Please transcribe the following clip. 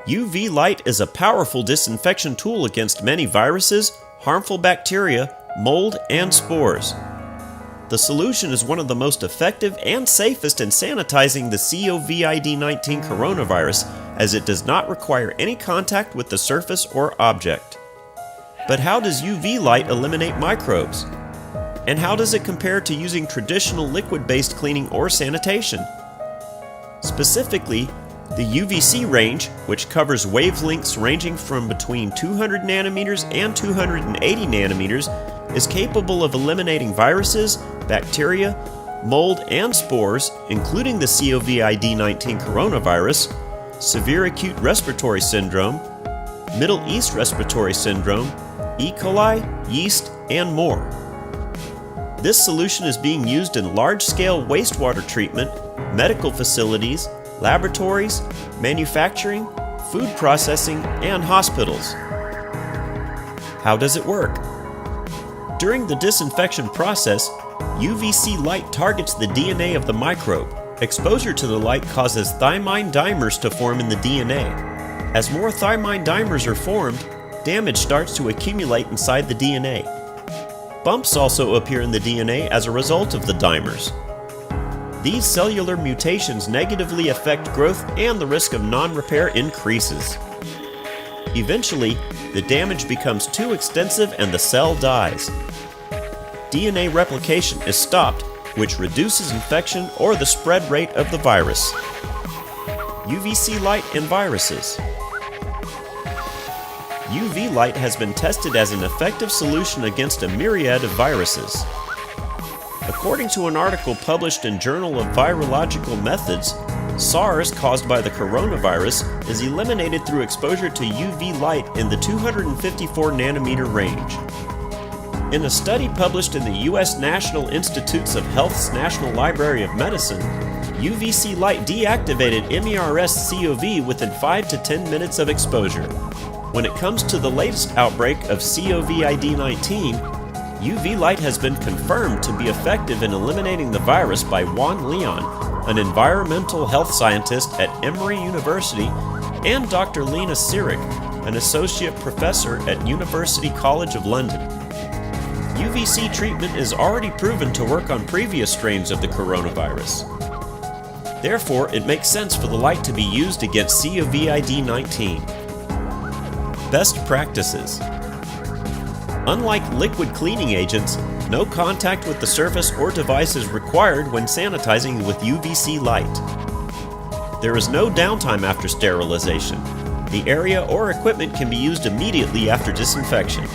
UV light is a powerful disinfection tool against many viruses, harmful bacteria, mold, and spores. The solution is one of the most effective and safest in sanitizing the COVID-19 coronavirus, as it does not require any contact with the surface or object. But how does UV light eliminate microbes? And how does it compare to using traditional liquid-based cleaning or sanitation? Specifically, the UVC range, which covers wavelengths ranging from between 200 nanometers and 280 nanometers, is capable of eliminating viruses, bacteria, mold, and spores, including the COVID-19 coronavirus, severe acute respiratory syndrome, Middle East respiratory syndrome, E. coli, yeast, and more. This solution is being used in large-scale wastewater treatment, medical facilities, laboratories, manufacturing, food processing, and hospitals. How does it work? During the disinfection process, UVC light targets the DNA of the microbe. Exposure to the light causes thymine dimers to form in the DNA. As more thymine dimers are formed, damage starts to accumulate inside the DNA. Bumps also appear in the DNA as a result of the dimers. These cellular mutations negatively affect growth, and the risk of non-repair increases. Eventually, the damage becomes too extensive and the cell dies. DNA replication is stopped, which reduces infection or the spread rate of the virus. UVC light and viruses. UV light has been tested as an effective solution against a myriad of viruses. According to an article published in Journal of Virological Methods, SARS caused by the coronavirus is eliminated through exposure to UV light in the 254 nanometer range. In a study published in the U.S. National Institutes of Health's National Library of Medicine, UVC light deactivated MERS-CoV within 5 to 10 minutes of exposure. When it comes to the latest outbreak of COVID-19, UV light has been confirmed to be effective in eliminating the virus by Juan Leon, an environmental health scientist at Emory University, and Dr. Lena Sirik, an associate professor at University College of London. UVC treatment is already proven to work on previous strains of the coronavirus. Therefore, it makes sense for the light to be used against COVID-19. Best practices. Unlike liquid cleaning agents, no contact with the surface or device is required when sanitizing with UVC light. There is no downtime after sterilization. The area or equipment can be used immediately after disinfection.